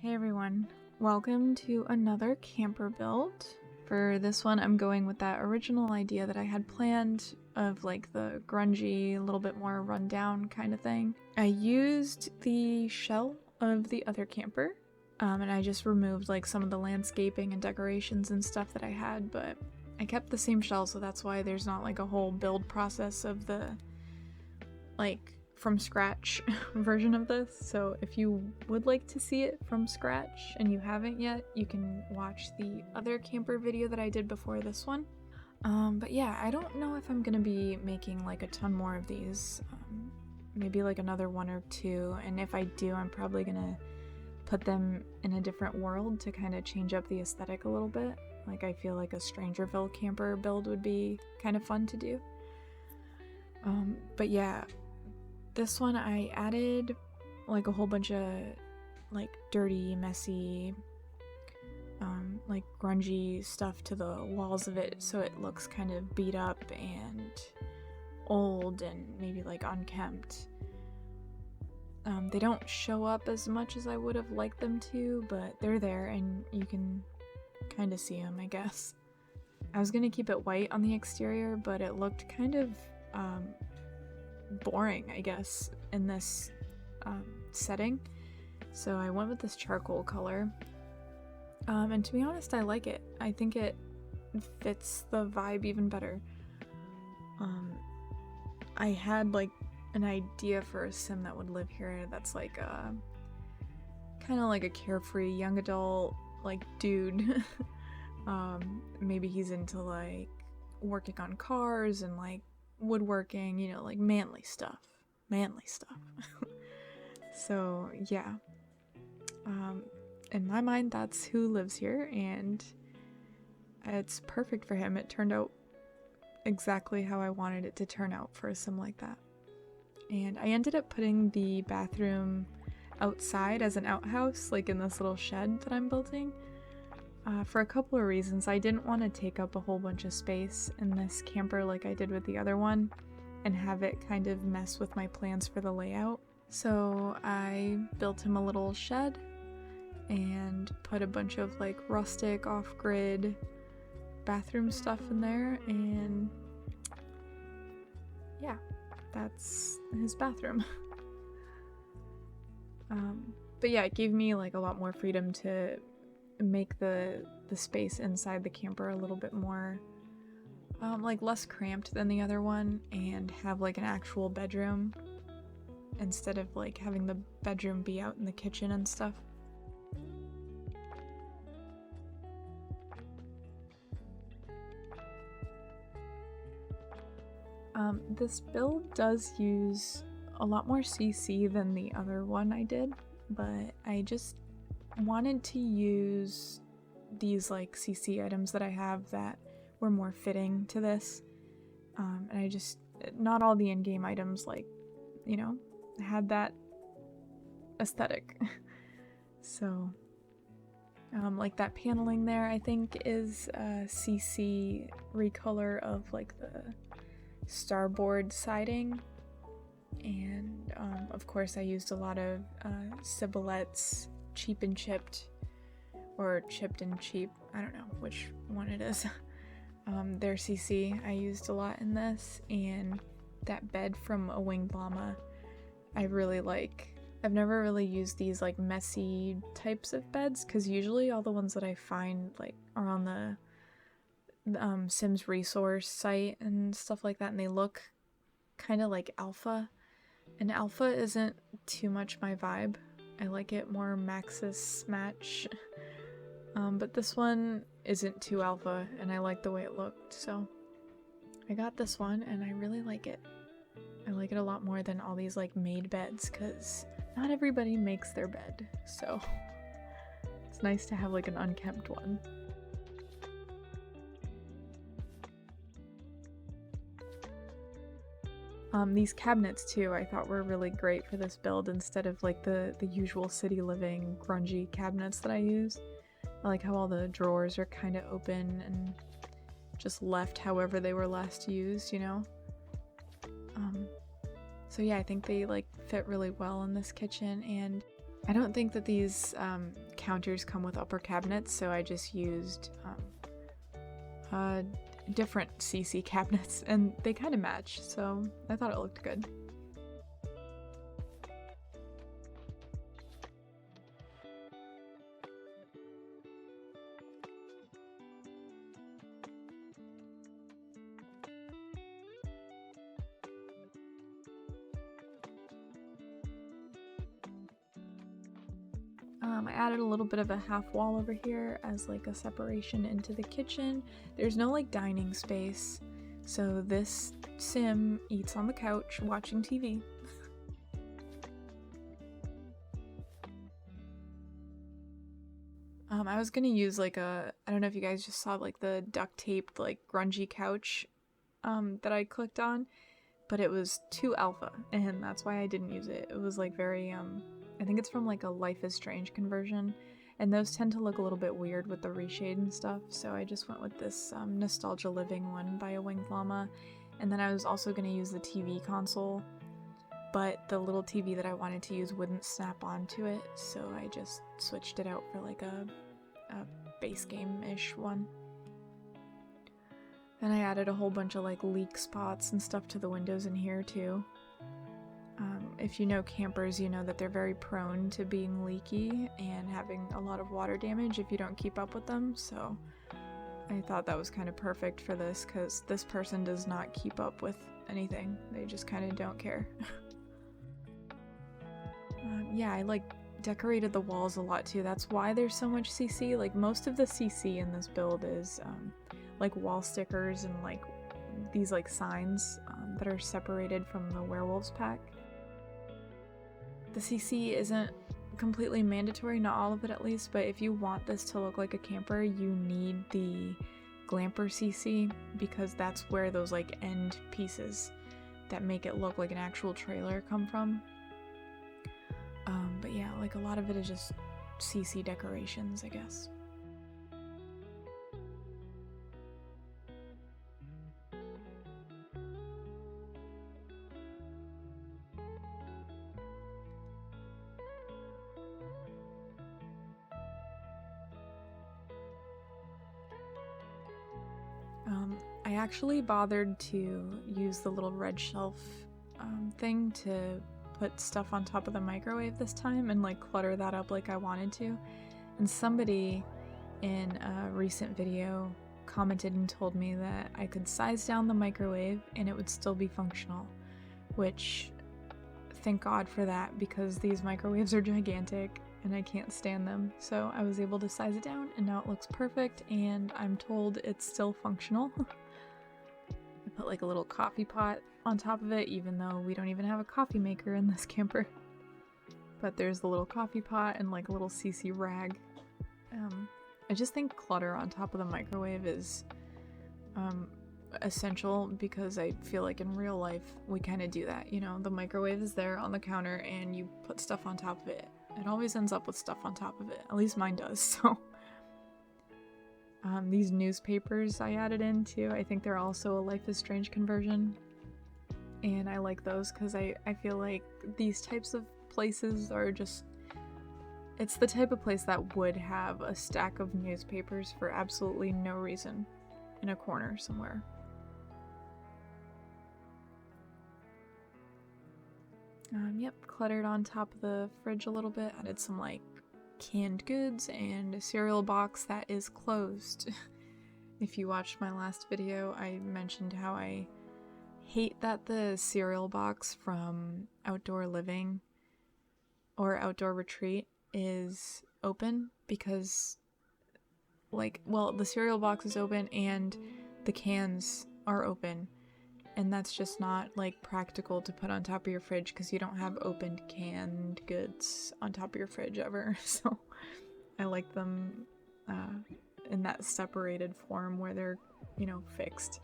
Hey everyone, welcome to another camper build. For this one I'm going with that original idea that I had planned of like the grungy, a little bit more rundown kind of thing. I used the shell of the other camper and I just removed like some of the landscaping and decorations and stuff that I had, but I kept the same shell, so that's why there's not like a whole build process of the like from scratch version of this. So if you would like to see it from scratch and you haven't yet, you can watch the other camper video that I did before this one. But yeah, I don't know if I'm gonna be making like a ton more of these, maybe like another one or two, and if I do, I'm probably gonna put them in a different world to kind of change up the aesthetic a little bit. Like I feel like a Strangerville camper build would be kind of fun to do. But yeah, this one I added like a whole bunch of like dirty, messy, like grungy stuff to the walls of it, so it looks kind of beat up and old and maybe like unkempt. They don't show up as much as I would have liked them to, but they're there and you can kind of see them, I guess. I was gonna keep it white on the exterior, but it looked kind of boring, I guess, in this setting, so I went with this charcoal color, and to be honest, I like it. I think it fits the vibe even better. I had like an idea for a sim that would live here that's like a kind of like a carefree young adult like dude. Maybe he's into like working on cars and like woodworking, you know, like manly stuff. So yeah, in my mind that's who lives here, and it's perfect for him. It turned out exactly how I wanted it to turn out for a sim like that. And I ended up putting the bathroom outside as an outhouse, like in this little shed that I'm building, for a couple of reasons. I didn't want to take up a whole bunch of space in this camper like I did with the other one and have it kind of mess with my plans for the layout. So I built him a little shed and put a bunch of like rustic off-grid bathroom stuff in there, and yeah, that's his bathroom. But yeah, it gave me like a lot more freedom to make the space inside the camper a little bit more like less cramped than the other one, and have like an actual bedroom instead of like having the bedroom be out in the kitchen and stuff. This build does use a lot more CC than the other one I did, but I just wanted to use these like CC items that I have that were more fitting to this, and I just, not all the in-game items like, you know, had that aesthetic. So like that paneling there I think is a CC recolor of like the starboard siding, and of course I used a lot of Cibolette's cheap and chipped, or chipped and cheap, I don't know which one it is. Their CC I used a lot in this, and that bed from A Winged Llama I really like. I've never really used these like messy types of beds, because usually all the ones that I find like are on the Sims resource site and stuff like that, and they look kind of like alpha, and alpha isn't too much my vibe. I like it more Maxis match. But this one isn't too alpha, and I like the way it looked, so I got this one and I really like it. I like it a lot more than all these like made beds, because not everybody makes their bed, so it's nice to have like an unkempt one. These cabinets too I thought were really great for this build, instead of like the usual city living grungy cabinets that I use. I like how all the drawers are kind of open and just left however they were last used, you know? So yeah, I think they like fit really well in this kitchen, and I don't think that these counters come with upper cabinets, so I just used different CC cabinets, and they kind of match, so I thought it looked good. I added a little bit of a half wall over here as like a separation into the kitchen. There's no like dining space, so this sim eats on the couch watching TV. I was gonna use like I don't know if you guys just saw like the duct taped like grungy couch that I clicked on, but it was too alpha, and that's why I didn't use it. It was like very I think it's from like a Life is Strange conversion, and those tend to look a little bit weird with the reshade and stuff, so I just went with this Nostalgia Living one by a Winged Llama. And then I was also going to use the TV console, but the little TV that I wanted to use wouldn't snap onto it, so I just switched it out for like a base game-ish one. And I added a whole bunch of like leak spots and stuff to the windows in here too. If you know campers, you know that they're very prone to being leaky and having a lot of water damage if you don't keep up with them, so I thought that was kind of perfect for this, because this person does not keep up with anything. They just kind of don't care. Yeah, I like decorated the walls a lot too. That's why there's so much CC. Like most of the CC in this build is like wall stickers and like these like signs that are separated from the Werewolves pack. The CC isn't completely mandatory, not all of it at least, but if you want this to look like a camper, you need the Glamour CC, because that's where those like end pieces that make it look like an actual trailer come from. But yeah, like a lot of it is just CC decorations, I guess. I actually bothered to use the little red shelf thing to put stuff on top of the microwave this time and like clutter that up like I wanted to. And somebody in a recent video commented and told me that I could size down the microwave and it would still be functional, which thank God for that, because these microwaves are gigantic and I can't stand them. So I was able to size it down and now it looks perfect, and I'm told it's still functional. I put like a little coffee pot on top of it, even though we don't even have a coffee maker in this camper. But there's the little coffee pot and like a little CC rag. I just think clutter on top of the microwave is essential, because I feel like in real life we kind of do that, you know, the microwave is there on the counter and you put stuff on top of it. It always ends up with stuff on top of it, at least mine does. So these newspapers I added in too, I think they're also a Life is Strange conversion, and I like those because I feel like these types of places are just, it's the type of place that would have a stack of newspapers for absolutely no reason in a corner somewhere. Yep, cluttered on top of the fridge a little bit, added some like canned goods and a cereal box that is closed. If you watched my last video, I mentioned how I hate that the cereal box from Outdoor Living or Outdoor Retreat is open, because like, well, the cereal box is open and the cans are open, and that's just not like practical to put on top of your fridge, because you don't have opened canned goods on top of your fridge ever. So I like them in that separated form where they're, you know, fixed.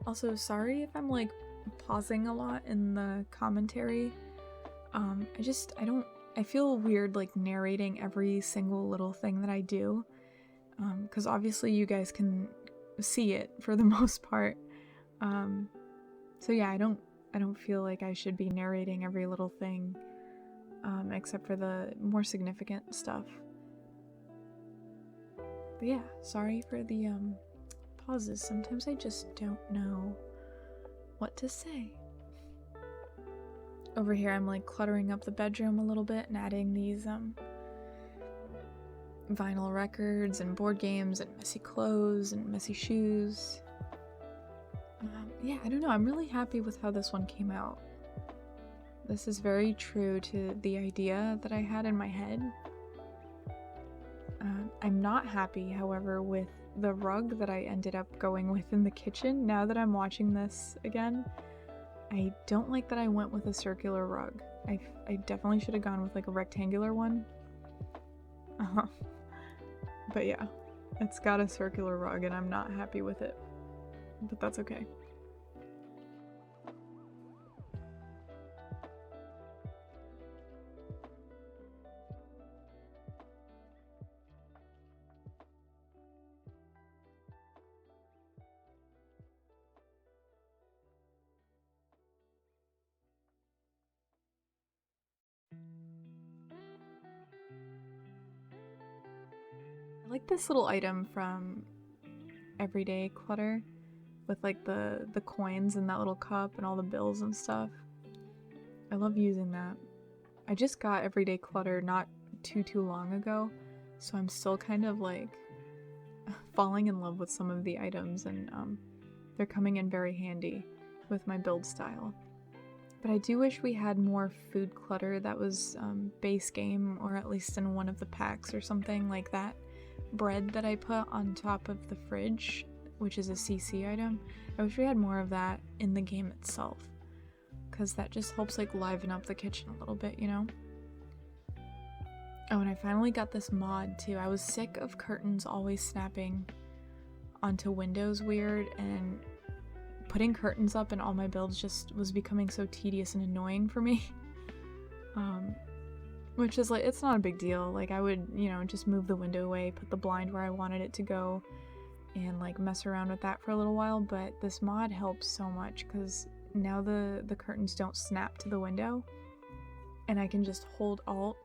Also, sorry if I'm like pausing a lot in the commentary. I feel weird like narrating every single little thing that I do, because obviously you guys can see it for the most part, So yeah, I don't feel like I should be narrating every little thing, except for the more significant stuff. But yeah, sorry for the pauses. Sometimes I just don't know what to say. Over here I'm like cluttering up the bedroom a little bit and adding these vinyl records and board games and messy clothes and messy shoes. Yeah, I don't know, I'm really happy with how this one came out. This is very true to the idea that I had in my head. I'm not happy, however, with the rug that I ended up going with in the kitchen. Now that I'm watching this again, I don't like that I went with a circular rug. I definitely should have gone with like a rectangular one. But yeah, it's got a circular rug and I'm not happy with it. But that's okay. I like this little item from Everyday Clutter with like the coins in that little cup and all the bills and stuff. I love using that. I just got Everyday Clutter not too long ago, so I'm still kind of like falling in love with some of the items, and they're coming in very handy with my build style. But I do wish we had more food clutter that was base game, or at least in one of the packs or something like that. Bread that I put on top of the fridge, which is a CC item. I wish we had more of that in the game itself, because that just helps like liven up the kitchen a little bit, you know? Oh, and I finally got this mod too. I was sick of curtains always snapping onto windows weird, and putting curtains up in all my builds just was becoming so tedious and annoying for me. Which is like, it's not a big deal. Like I would, you know, just move the window away, put the blind where I wanted it to go, and like mess around with that for a little while. But this mod helps so much because now the curtains don't snap to the window, and I can just hold Alt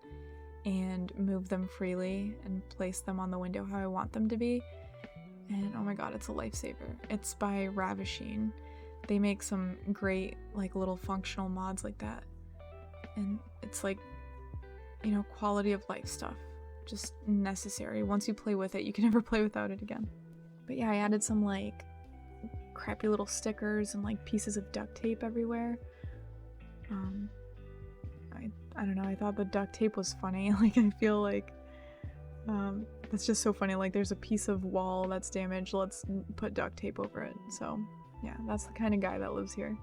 and move them freely and place them on the window how I want them to be. And oh my god, it's a lifesaver. It's by Ravishing. They make some great like little functional mods like that, and it's like, you know, quality of life stuff. Just necessary. Once you play with it, you can never play without it again. But yeah, I added some like crappy little stickers and like pieces of duct tape everywhere. I don't know, I thought the duct tape was funny. Like I feel like it's just so funny. Like there's a piece of wall that's damaged, let's put duct tape over it. So yeah, that's the kind of guy that lives here.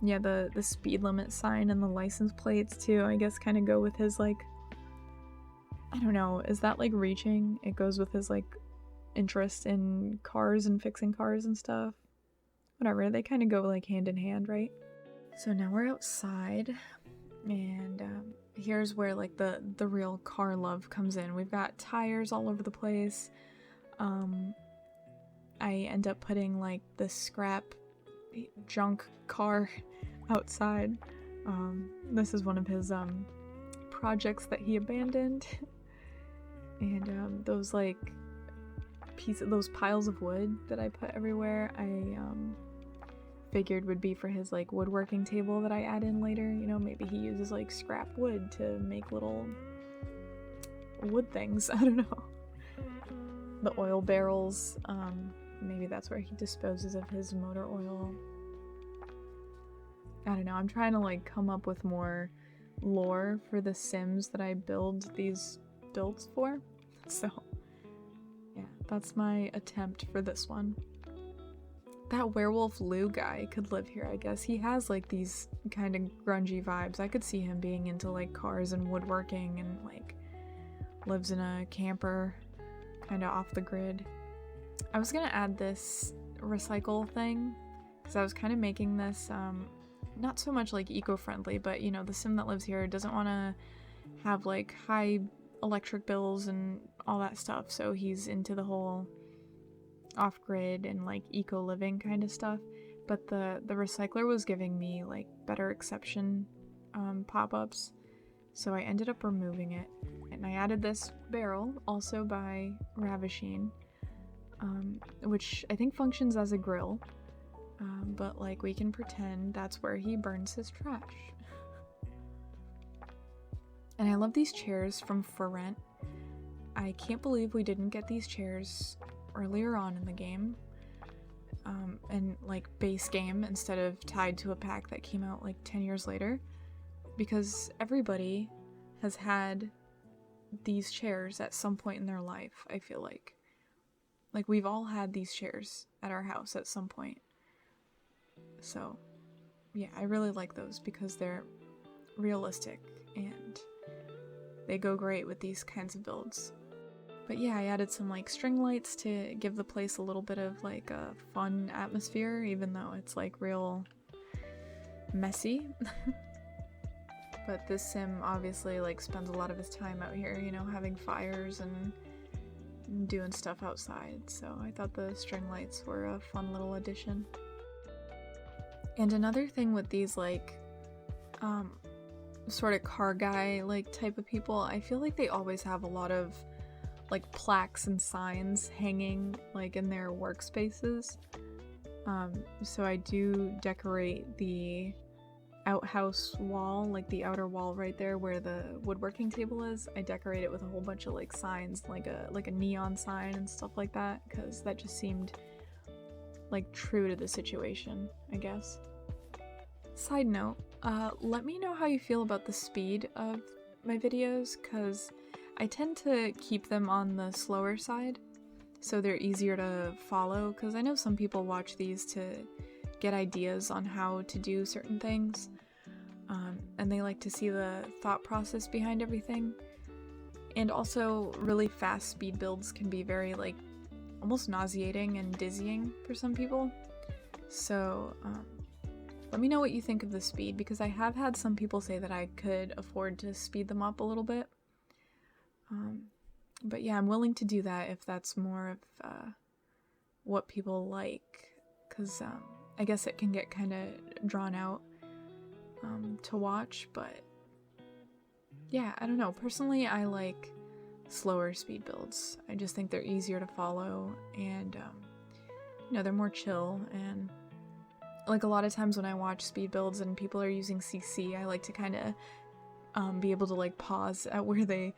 Yeah, the speed limit sign and the license plates too, I guess kind of go with his like, I don't know, is that like reaching? It goes with his like interest in cars and fixing cars and stuff. Whatever, they kind of go like hand in hand, right? So now we're outside, and here's where like the real car love comes in. We've got tires all over the place. I end up putting like the scrap junk car outside. This is one of his projects that he abandoned. And those like those piles of wood that I put everywhere, I figured would be for his like woodworking table that I add in later. You know, maybe he uses like scrap wood to make little wood things. I don't know. The oil barrels, maybe that's where he disposes of his motor oil. I don't know, I'm trying to like come up with more lore for the Sims that I build these builds for. So yeah, that's my attempt for this one. That werewolf Lou guy could live here, I guess. He has like these kind of grungy vibes. I could see him being into like cars and woodworking, and like lives in a camper, kind of off the grid. I was gonna add this recycle thing because I was kind of making this not so much like eco-friendly, but you know, the Sim that lives here doesn't want to have like high electric bills and all that stuff, so he's into the whole off-grid and like eco-living kind of stuff, but the recycler was giving me like better exception pop-ups, so I ended up removing it. And I added this barrel, also by Ravishing, which I think functions as a grill, but like we can pretend that's where he burns his trash. And I love these chairs from For Rent. I can't believe we didn't get these chairs earlier on in the game, and like base game, instead of tied to a pack that came out like 10 years later, because everybody has had these chairs at some point in their life. I feel like we've all had these chairs at our house at some point. So yeah, I really like those because they're realistic and they go great with these kinds of builds. But yeah, I added some like string lights to give the place a little bit of like a fun atmosphere, even though it's like real messy. But this sim obviously like spends a lot of his time out here, you know, having fires and doing stuff outside, so I thought the string lights were a fun little addition. And another thing with these like sort of car guy like type of people, I feel like they always have a lot of like plaques and signs hanging like in their workspaces. So I do decorate the outhouse wall, like the outer wall right there where the woodworking table is. I decorate it with a whole bunch of like signs, like a neon sign and stuff like that, because that just seemed like true to the situation, I guess. Side note, let me know how you feel about the speed of my videos, because I tend to keep them on the slower side so they're easier to follow, because I know some people watch these to get ideas on how to do certain things, and they like to see the thought process behind everything. And also really fast speed builds can be very like almost nauseating and dizzying for some people. So let me know what you think of the speed, because I have had some people say that I could afford to speed them up a little bit. But yeah, I'm willing to do that if that's more of what people like, because I guess it can get kind of drawn out to watch. But yeah, I don't know. Personally, I like slower speed builds. I just think they're easier to follow, and you know, they're more chill. And like a lot of times when I watch speed builds and people are using CC, I like to kind of be able to like pause at where they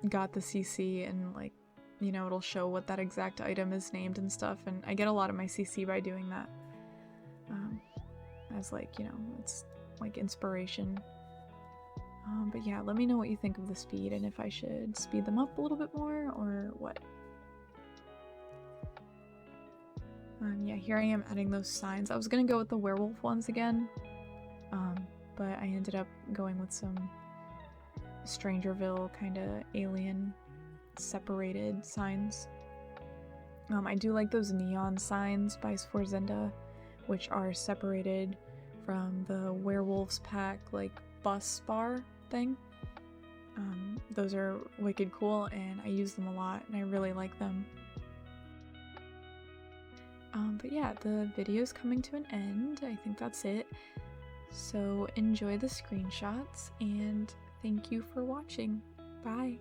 got the CC, and like, you know, it'll show what that exact item is named and stuff, and I get a lot of my CC by doing that, as like, you know, it's like inspiration. But yeah, let me know what you think of the speed and if I should speed them up a little bit more or what. Yeah, here I am adding those signs. I was gonna go with the werewolf ones again, but I ended up going with some Strangerville kind of alien separated signs. I do like those neon signs by Sforzenda, which are separated from the Werewolves pack like bus bar thing. Those are wicked cool and I use them a lot and I really like them. But yeah, the video's coming to an end. I think that's it. So enjoy the screenshots and thank you for watching. Bye!